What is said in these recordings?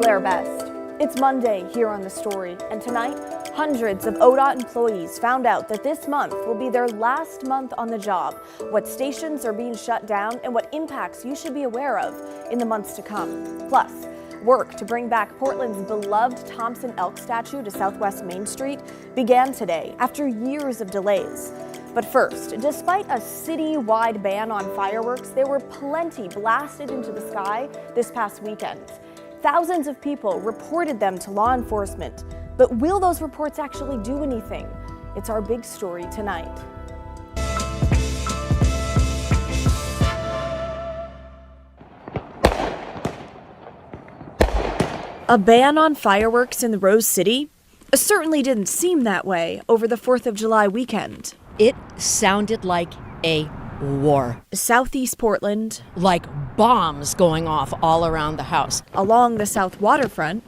Claire Best. It's Monday here on The Story, and tonight, hundreds of ODOT employees found out that this month will be their last month on the job, what stations are being shut down, and what impacts you should be aware of in the months to come. Plus, work to bring back Portland's beloved Thompson elk statue to Southwest Main Street began today after years of delays. But first, despite a city-wide ban on fireworks, there were plenty blasted into the sky this past weekend. Thousands of people reported them to law enforcement. But will those reports actually do anything? It's our big story tonight. A ban on fireworks in the Rose City? Certainly didn't seem that way over the 4th of July weekend. It sounded like a war. Southeast Portland. Like bombs going off all around the house. Along the south waterfront.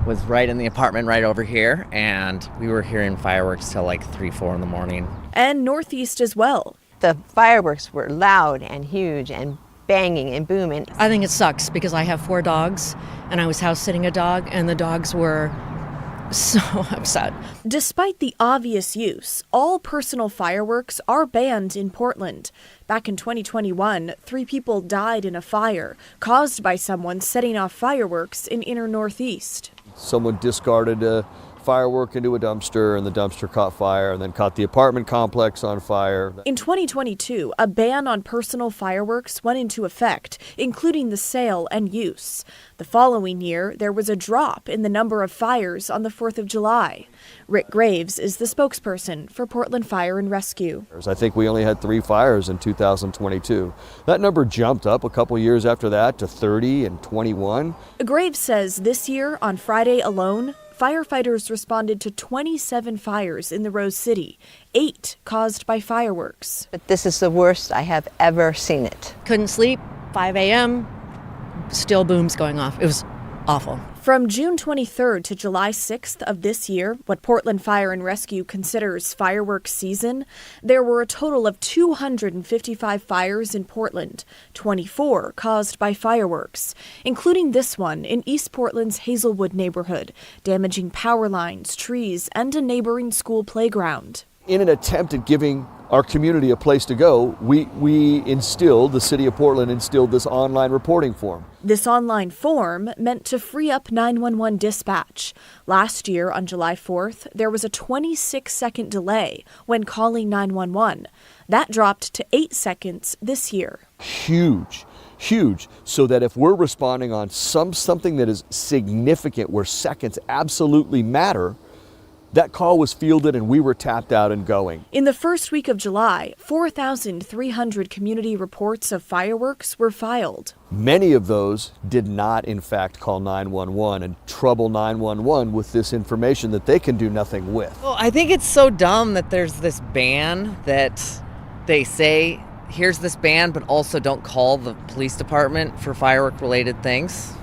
Was right in the apartment right over here, and we were hearing fireworks till like 3, 4 in the morning. And northeast as well. The fireworks were loud and huge and banging and booming. I think it sucks because I have 4 dogs, and I was house sitting a dog, and the dogs were so upset. Despite the obvious use, all personal fireworks are banned in Portland. Back in 2021, 3 people died in a fire caused by someone setting off fireworks in inner Northeast. Someone discarded a firework into a dumpster, and the dumpster caught fire and then caught the apartment complex on fire. In 2022, a ban on personal fireworks went into effect, including the sale and use. The following year, there was a drop in the number of fires on the 4th of July. Rick Graves is the spokesperson for Portland Fire and Rescue. I think we only had 3 fires in 2022. That number jumped up a couple years after that to 30 and 21. Graves says this year, on Friday alone, firefighters responded to 27 fires in the Rose City, 8 caused by fireworks. But this is the worst I have ever seen it. Couldn't sleep, 5 a.m., still booms going off. It was awful. From June 23rd to July 6th of this year, what Portland Fire and Rescue considers fireworks season, there were a total of 255 fires in Portland, 24 caused by fireworks, including this one in East Portland's Hazelwood neighborhood, damaging power lines, trees, and a neighboring school playground. In an attempt at giving our community a place to go, the city of Portland instilled this online reporting form. This online form meant to free up 911 dispatch. Last year, on July 4th, there was a 26-second delay when calling 911. That dropped to 8 seconds this year. Huge, so that if we're responding on something that is significant, where seconds absolutely matter, that call was fielded and we were tapped out and going. In the first week of July, 4,300 community reports of fireworks were filed. Many of those did not, in fact, call 911 and trouble 911 with this information that they can do nothing with. Well, I think it's so dumb that there's this ban that they say, here's this ban, but also don't call the police department for firework-related things.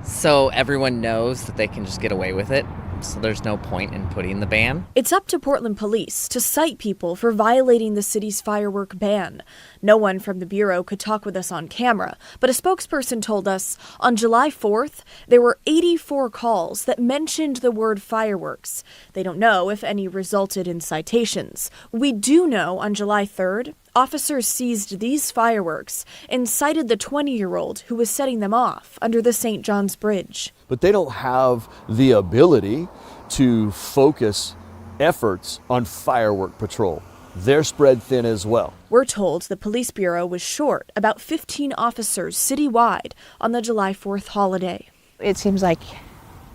So everyone knows that they can just get away with it. So there's no point in putting the ban. It's up to Portland police to cite people for violating the city's firework ban. No one from the Bureau could talk with us on camera, but a spokesperson told us on July 4th, there were 84 calls that mentioned the word fireworks. They don't know if any resulted in citations. We do know on July 3rd, officers seized these fireworks and cited the 20-year-old who was setting them off under the St. John's Bridge. But they don't have the ability to focus efforts on firework patrol. They're spread thin as well. We're told the police bureau was short about 15 officers citywide on the July 4th holiday. It seems like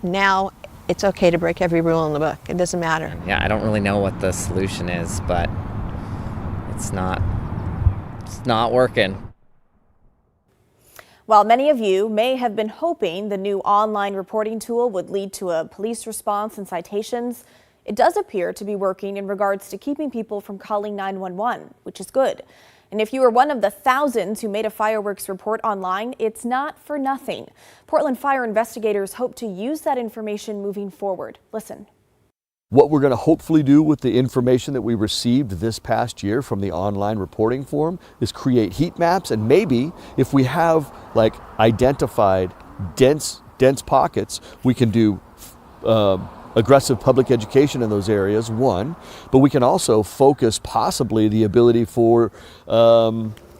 now it's okay to break every rule in the book. It doesn't matter. Yeah, I don't really know what the solution is, but it's not working. While many of you may have been hoping the new online reporting tool would lead to a police response and citations, it does appear to be working in regards to keeping people from calling 911, which is good. And if you were one of the thousands who made a fireworks report online, it's not for nothing. Portland fire investigators hope to use that information moving forward. Listen. What we're going to hopefully do with the information that we received this past year from the online reporting form is create heat maps, and maybe if we have identified dense dense pockets, we can do aggressive public education in those areas, one, but we can also focus possibly the ability for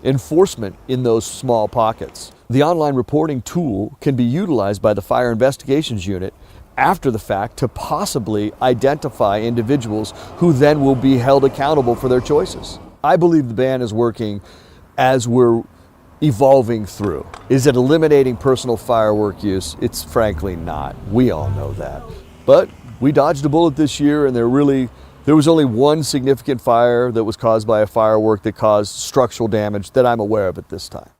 enforcement in those small pockets. The online reporting tool can be utilized by the Fire Investigations Unit after the fact to possibly identify individuals who then will be held accountable for their choices. I believe the ban is working as we're evolving through. Is it eliminating personal firework use? It's frankly not. We all know that. But we dodged a bullet this year, and there was only one significant fire that was caused by a firework that caused structural damage that I'm aware of at this time.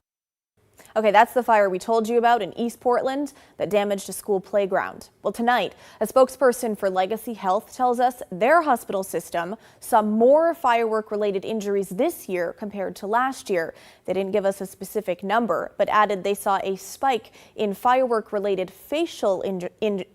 Okay, that's the fire we told you about in East Portland that damaged a school playground. Well, tonight, a spokesperson for Legacy Health tells us their hospital system saw more firework-related injuries this year compared to last year. They didn't give us a specific number, but added they saw a spike in firework-related facial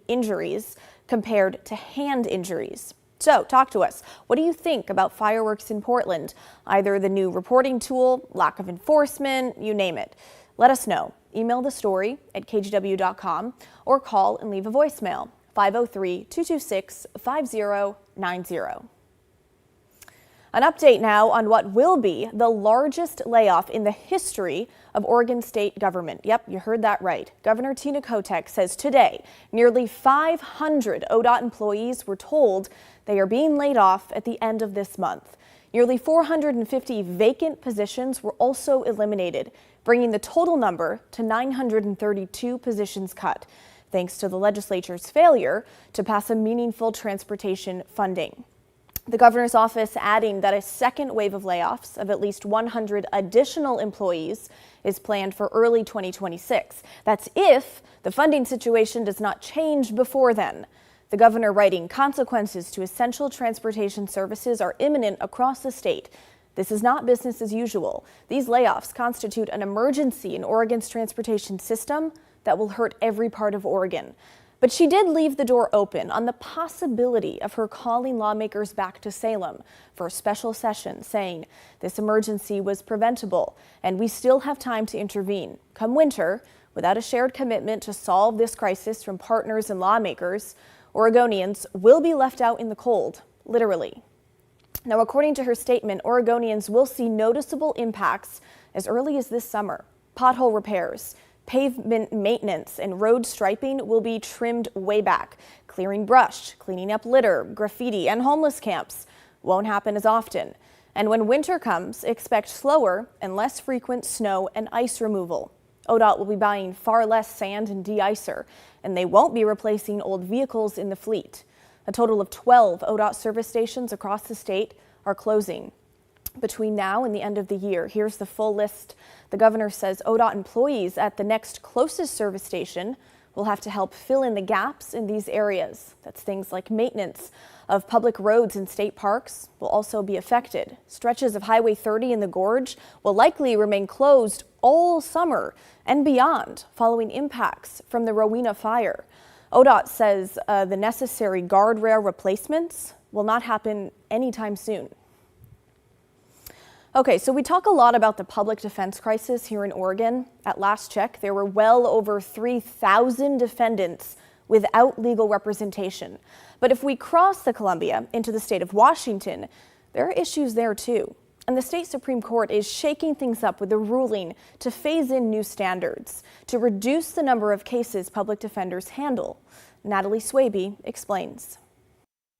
injuries compared to hand injuries. So, talk to us. What do you think about fireworks in Portland? Either the new reporting tool, lack of enforcement, you name it. Let us know. Email the story at kgw.com or call and leave a voicemail, 503-226-5090. An update now on what will be the largest layoff in the history of Oregon state government. Yep, you heard that right. Governor Tina Kotek says today nearly 500 ODOT employees were told they are being laid off at the end of this month. Nearly 450 vacant positions were also eliminated, bringing the total number to 932 positions cut, thanks to the legislature's failure to pass a meaningful transportation funding. The governor's office adding that a second wave of layoffs of at least 100 additional employees is planned for early 2026. That's if the funding situation does not change before then. The governor writing consequences to essential transportation services are imminent across the state. This is not business as usual. These layoffs constitute an emergency in Oregon's transportation system that will hurt every part of Oregon. But she did leave the door open on the possibility of her calling lawmakers back to Salem for a special session, saying this emergency was preventable and we still have time to intervene. Come winter, without a shared commitment to solve this crisis from partners and lawmakers, Oregonians will be left out in the cold, literally. Now, according to her statement, Oregonians will see noticeable impacts as early as this summer. Pothole repairs, pavement maintenance, and road striping will be trimmed way back. Clearing brush, cleaning up litter, graffiti, and homeless camps won't happen as often. And when winter comes, expect slower and less frequent snow and ice removal. ODOT will be buying far less sand and de-icer, and they won't be replacing old vehicles in the fleet. A total of 12 ODOT service stations across the state are closing between now and the end of the year. Here's the full list. The governor says ODOT employees at the next closest service station will have to help fill in the gaps in these areas. That's things like maintenance of public roads and state parks will also be affected. Stretches of Highway 30 in the Gorge will likely remain closed all summer and beyond following impacts from the Rowena fire. ODOT says the necessary guardrail replacements will not happen anytime soon. Okay, so we talk a lot about the public defense crisis here in Oregon. At last check, there were well over 3,000 defendants without legal representation. But if we cross the Columbia into the state of Washington, there are issues there too. And the state Supreme Court is shaking things up with a ruling to phase in new standards to reduce the number of cases public defenders handle. Natalie Swaby explains.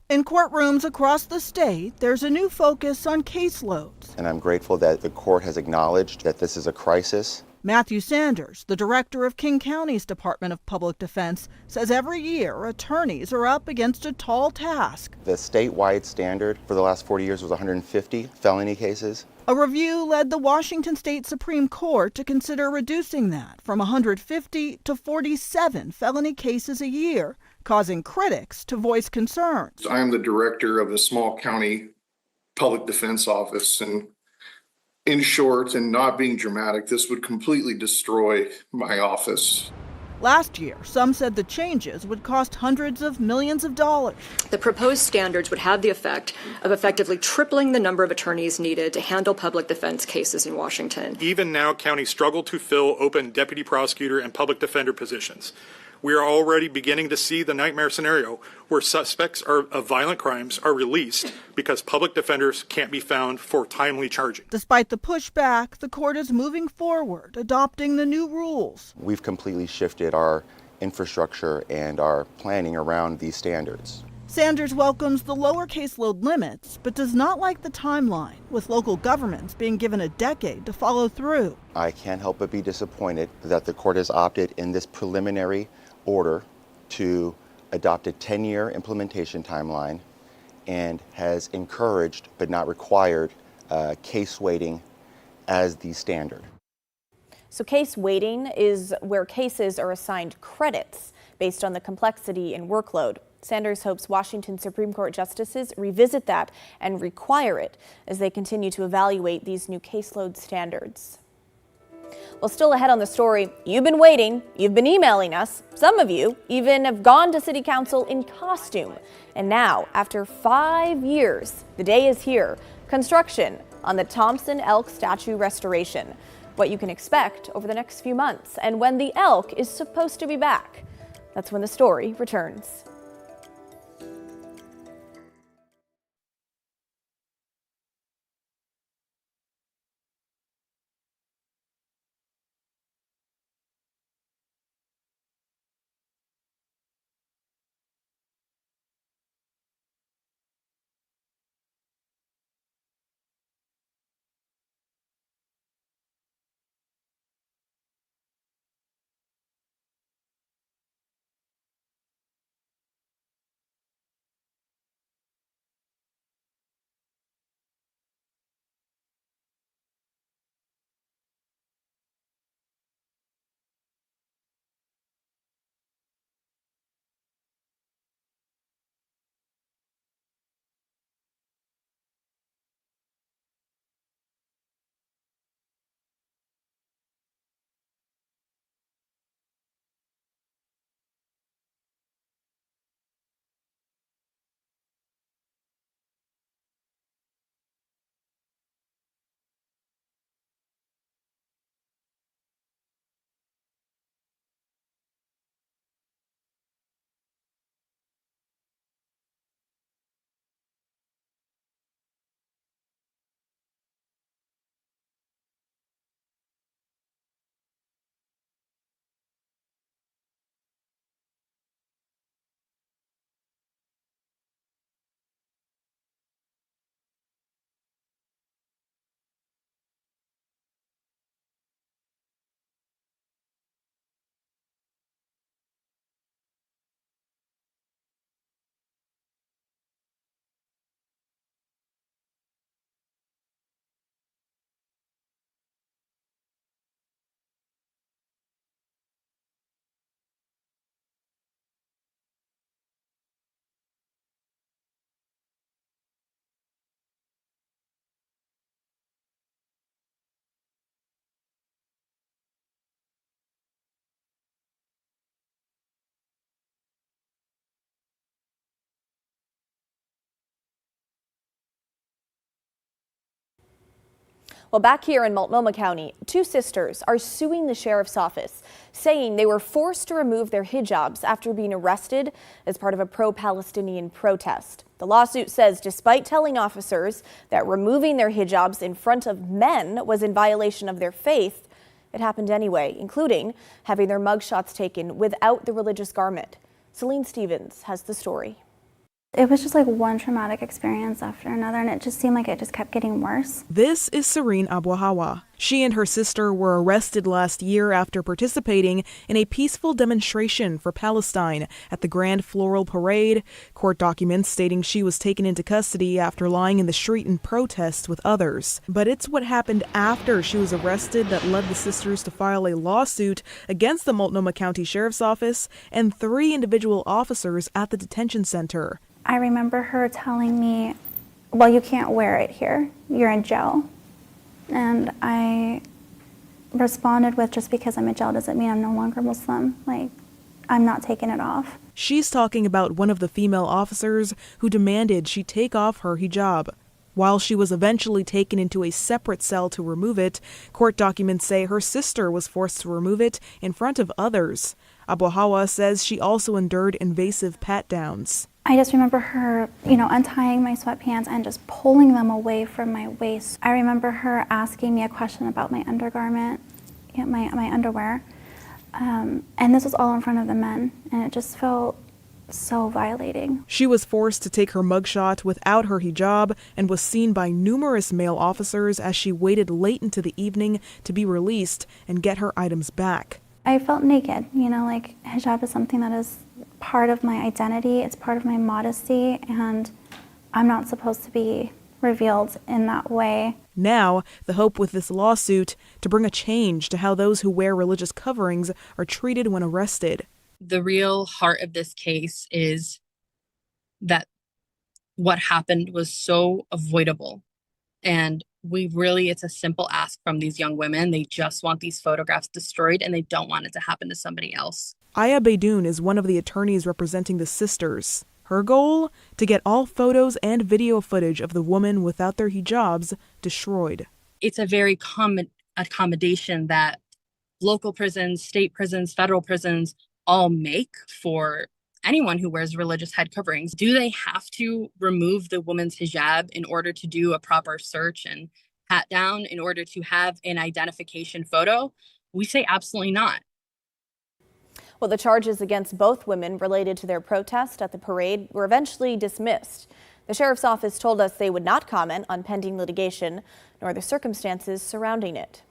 In courtrooms across the state, there's a new focus on caseloads. And I'm grateful that the court has acknowledged that this is a crisis. Matthew Sanders, the director of King County's Department of Public Defense, says every year attorneys are up against a tall task. The statewide standard for the last 40 years was 150 felony cases. A review led the Washington State Supreme Court to consider reducing that from 150 to 47 felony cases a year, causing critics to voice concerns. I am the director of the small county public defense office, and in short, and not being dramatic, this would completely destroy my office. Last year, some said the changes would cost hundreds of millions of dollars. The proposed standards would have the effect of effectively tripling the number of attorneys needed to handle public defense cases in Washington. Even now, counties struggle to fill open deputy prosecutor and public defender positions. We are already beginning to see the nightmare scenario where suspects of violent crimes are released because public defenders can't be found for timely charging. Despite the pushback, the court is moving forward, adopting the new rules. We've completely shifted our infrastructure and our planning around these standards. Sanders welcomes the lower caseload limits, but does not like the timeline, with local governments being given a decade to follow through. I can't help but be disappointed that the court has opted in this preliminary order to adopt a 10-year implementation timeline and has encouraged but not required case weighting as the standard. So case weighting is where cases are assigned credits based on the complexity and workload. Sanders hopes Washington Supreme Court justices revisit that and require it as they continue to evaluate these new caseload standards. Well, still ahead on the story, you've been waiting, you've been emailing us. Some of you even have gone to City Council in costume. And now, after 5 years, the day is here. Construction on the Thompson elk statue restoration. What you can expect over the next few months and when the elk is supposed to be back. That's when the story returns. Well, back here in Multnomah County, two sisters are suing the sheriff's office, saying they were forced to remove their hijabs after being arrested as part of a pro-Palestinian protest. The lawsuit says despite telling officers that removing their hijabs in front of men was in violation of their faith, it happened anyway, including having their mugshots taken without the religious garment. Celine Stevens has the story. It was just like one traumatic experience after another, and it just seemed like it just kept getting worse. This is Serene Abuhawa. She and her sister were arrested last year after participating in a peaceful demonstration for Palestine at the Grand Floral Parade. Court documents stating she was taken into custody after lying in the street in protest with others. But it's what happened after she was arrested that led the sisters to file a lawsuit against the Multnomah County Sheriff's Office and 3 individual officers at the detention center. I remember her telling me, well, you can't wear it here. You're in jail. And I responded with, just because I'm in jail doesn't mean I'm no longer Muslim. Like, I'm not taking it off. She's talking about one of the female officers who demanded she take off her hijab. While she was eventually taken into a separate cell to remove it, court documents say her sister was forced to remove it in front of others. Abuhawa says she also endured invasive pat-downs. I just remember her, untying my sweatpants and just pulling them away from my waist. I remember her asking me a question about my undergarment, my underwear. And this was all in front of the men, and it just felt so violating. She was forced to take her mugshot without her hijab and was seen by numerous male officers as she waited late into the evening to be released and get her items back. I felt naked, hijab is something that is part of my identity, it's part of my modesty, and I'm not supposed to be revealed in that way. Now, the hope with this lawsuit to bring a change to how those who wear religious coverings are treated when arrested. The real heart of this case is that what happened was so avoidable. And it's a simple ask from these young women. They just want these photographs destroyed, and they don't want it to happen to somebody else. Aya Beydoun is one of the attorneys representing the sisters. Her goal? To get all photos and video footage of the women without their hijabs destroyed. It's a very common accommodation that local prisons, state prisons, federal prisons all make for anyone who wears religious head coverings. Do they have to remove the woman's hijab in order to do a proper search and pat down, in order to have an identification photo? We say absolutely not. Well, the charges against both women related to their protest at the parade were eventually dismissed. The sheriff's office told us they would not comment on pending litigation nor the circumstances surrounding it.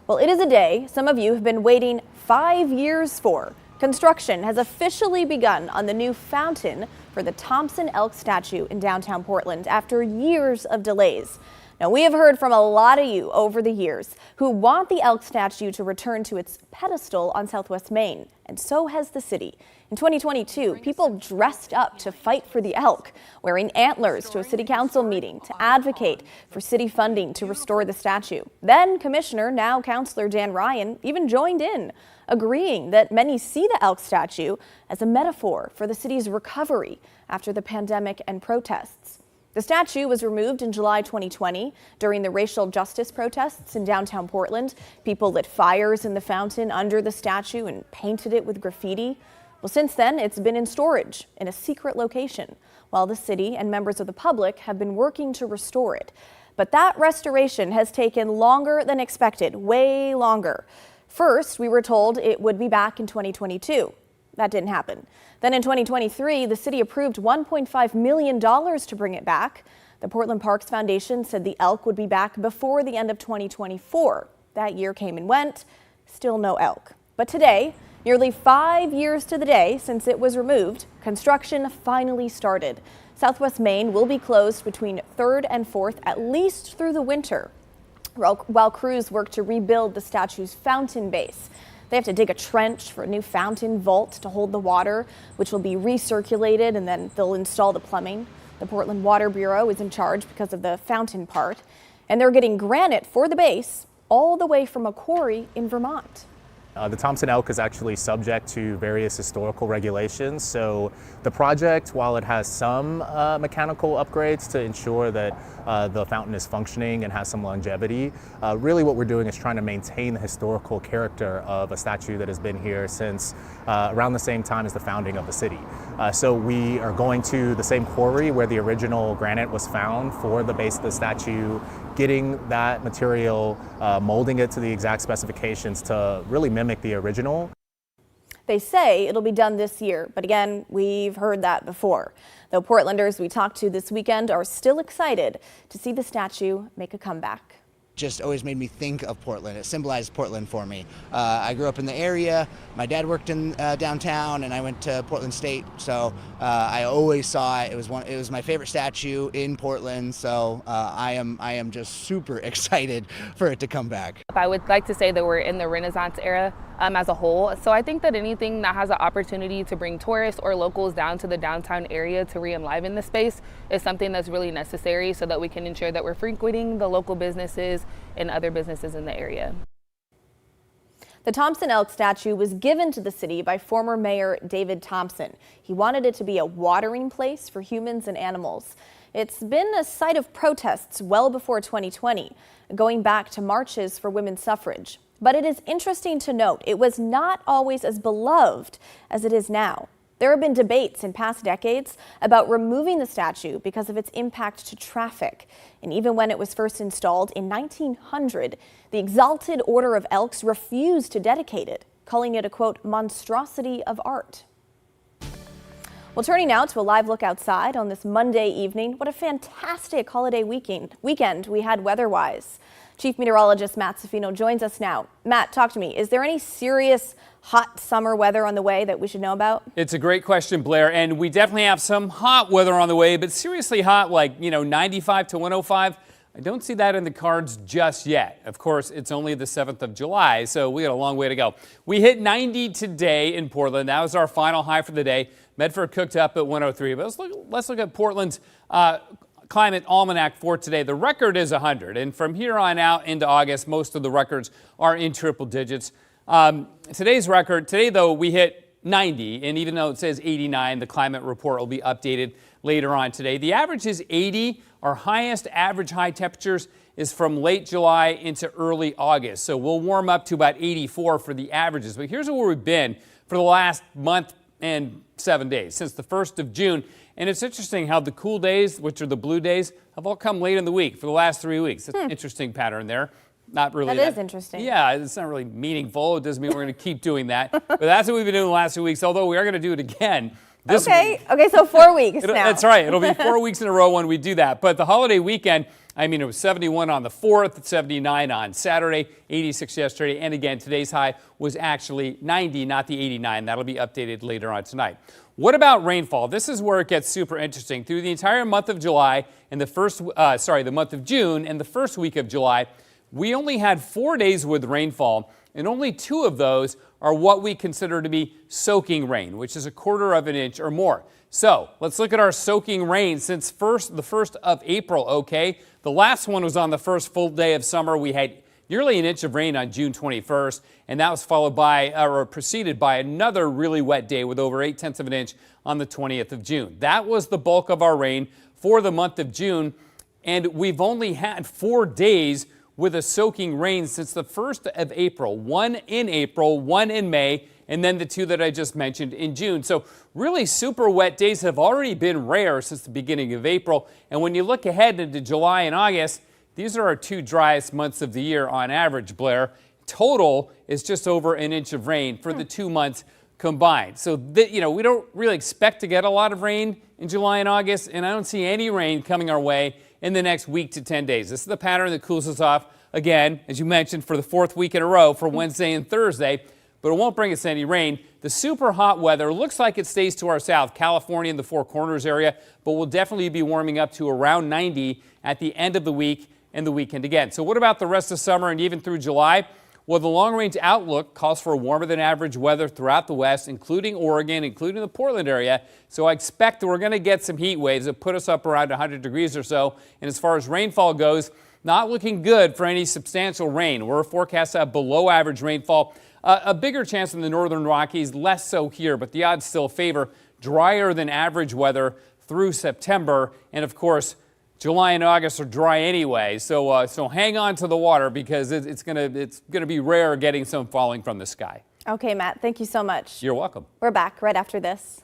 Well, it is a day some of you have been waiting 5 years for. Construction has officially begun on the new fountain for the Thompson elk statue in downtown Portland after years of delays. Now, we have heard from a lot of you over the years who want the elk statue to return to its pedestal on Southwest Main, and so has the city. In 2022, people dressed up to fight for the elk, wearing antlers to a city council meeting to advocate for city funding to restore the statue. Then Commissioner, now Councilor Dan Ryan, even joined in, agreeing that many see the elk statue as a metaphor for the city's recovery after the pandemic and protests. The statue was removed in July 2020 during the racial justice protests in downtown Portland. People lit fires in the fountain under the statue and painted it with graffiti. Well, since then, it's been in storage in a secret location, while the city and members of the public have been working to restore it. But that restoration has taken longer than expected, way longer. First, we were told it would be back in 2022. That didn't happen. Then in 2023, the city approved $1.5 million to bring it back. The Portland Parks Foundation said the elk would be back before the end of 2024. That year came and went, still no elk. But today, nearly 5 years to the day since it was removed, construction finally started. Southwest Main will be closed between 3rd and 4th, at least through the winter, while crews work to rebuild the statue's fountain base. They have to dig a trench for a new fountain vault to hold the water, which will be recirculated, and then they'll install the plumbing. The Portland Water Bureau is in charge because of the fountain part, and they're getting granite for the base all the way from a quarry in Vermont. The Thompson elk is actually subject to various historical regulations. So the project, while it has some mechanical upgrades to ensure that the fountain is functioning and has some longevity, really what we're doing is trying to maintain the historical character of a statue that has been here since around the same time as the founding of the city. So we are going to the same quarry where the original granite was found for the base of the statue, getting that material, molding it to the exact specifications to really mimic the original. They say it'll be done this year, but again, we've heard that before. Though Portlanders we talked to this weekend are still excited to see the statue make a comeback. Just always made me think of Portland. It symbolized Portland for me. I grew up in the area. My dad worked in downtown, and I went to Portland State. So I always saw it. It was my favorite statue in Portland. So I am just super excited for it to come back. I would like to say that we're in the Renaissance era as a whole. So I think that anything that has an opportunity to bring tourists or locals down to the downtown area to re-enliven the space is something that's really necessary so that we can ensure that we're frequenting the local businesses and other businesses in the area. The Thompson elk statue was given to the city by former Mayor David Thompson. He wanted it to be a watering place for humans and animals. It's been a site of protests well before 2020, going back to marches for women's suffrage. But it is interesting to note it was not always as beloved as it is now. There have been debates in past decades about removing the statue because of its impact to traffic. And even when it was first installed in 1900, the Exalted Order of Elks refused to dedicate it, calling it a, quote, monstrosity of art. Well, turning now to a live look outside on this Monday evening. What a fantastic holiday weekend we had weather-wise. Chief Meteorologist Matt Safino joins us now. Matt, talk to me. Is there any serious hot summer weather on the way that we should know about? It's a great question, Blair, and we definitely have some hot weather on the way, but seriously hot, like, 95 to 105. I don't see that in the cards just yet. Of course, it's only the 7th of July, so we got a long way to go. We hit 90 today in Portland. That was our final high for the day. Medford cooked up at 103. But let's look at Portland's climate almanac for today. The record is 100, and from here on out into August, most of the records are in triple digits. Today's record, though, we hit 90, and even though it says 89, the climate report will be updated later on today. The average is 80. Our highest average high temperatures is from late July into early August. So we'll warm up to about 84 for the averages. But here's where we've been for the last month and 7 days, since the 1st of June. And it's interesting how the cool days, which are the blue days, have all come late in the week for the last 3 weeks. It's an interesting pattern there. Not really. That is interesting. Yeah, it's not really meaningful. It doesn't mean we're going to keep doing that. But that's what we've been doing the last 2 weeks, although we are going to do it again this week. Okay, so 4 weeks now. That's right. It'll be 4 weeks in a row when we do that. But the holiday weekend, it was 71 on the 4th, 79 on Saturday, 86 yesterday, and again, today's high was actually 90, not the 89. That'll be updated later on tonight. What about rainfall? This is where it gets super interesting. Through the entire month of July and the month of June and the first week of July, we only had 4 days with rainfall, and only 2 of those are what we consider to be soaking rain, which is 1/4 of an inch or more. So let's look at our soaking rain since the 1st of April, okay? The last one was on the first full day of summer. We had nearly an inch of rain on June 21st, and that was followed by, or preceded by, another really wet day with over 0.8 of an inch on the 20th of June. That was the bulk of our rain for the month of June, and we've only had 4 days with a soaking rain since the 1st of April. 1 in April, 1 in May, and then the 2 that I just mentioned in June. So really super wet days have already been rare since the beginning of April. And when you look ahead into July and August, these are our 2 driest months of the year on average, Blair. Total is just over an inch of rain for the 2 months combined. So, we don't really expect to get a lot of rain in July and August, and I don't see any rain coming our way in the next week to 10 days. This is the pattern that cools us off again, as you mentioned, for the 4th week in a row for Wednesday and Thursday, but it won't bring us any rain. The super hot weather looks like it stays to our south, California and the Four Corners area, but we'll definitely be warming up to around 90 at the end of the week and the weekend again. So what about the rest of summer and even through July? Well, the long-range outlook calls for warmer than average weather throughout the West, including Oregon, including the Portland area. So I expect that we're going to get some heat waves that put us up around 100 degrees or so. And as far as rainfall goes, not looking good for any substantial rain. We're forecast to have below average rainfall. A bigger chance in the northern Rockies, less so here, but the odds still favor drier than average weather through September. And of course, July and August are dry anyway, so hang on to the water because it's gonna be rare getting some falling from the sky. Okay, Matt, thank you so much. You're welcome. We're back right after this.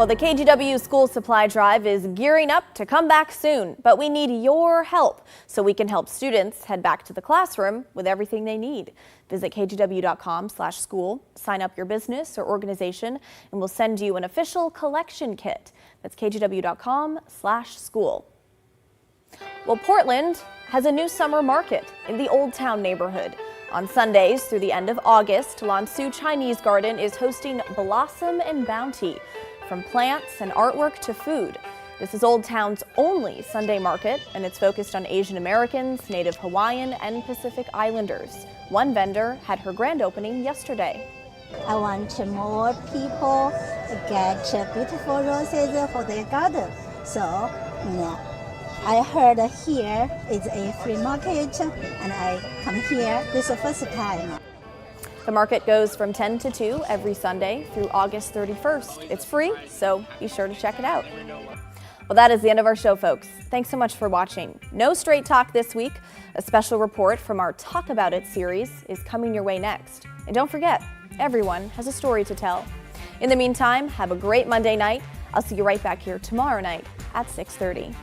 Well, the KGW School Supply Drive is gearing up to come back soon, but we need your help so we can help students head back to the classroom with everything they need. Visit kgw.com/school, sign up your business or organization, and we'll send you an official collection kit. That's kgw.com/school. Well, Portland has a new summer market in the Old Town neighborhood. On Sundays through the end of August, Lansu Chinese Garden is hosting Blossom and Bounty. From plants and artwork to food. This is Old Town's only Sunday market, and it's focused on Asian Americans, Native Hawaiian, and Pacific Islanders. One vendor had her grand opening yesterday. I want more people get beautiful roses for their garden. So I heard here is a free market, and I come here. This is the first time. The market goes from 10 to 2 every Sunday through August 31st. It's free, so be sure to check it out. Well, that is the end of our show, folks. Thanks so much for watching. No Straight Talk this week. A special report from our Talk About It series is coming your way next. And don't forget, everyone has a story to tell. In the meantime, have a great Monday night. I'll see you right back here tomorrow night at 6:30.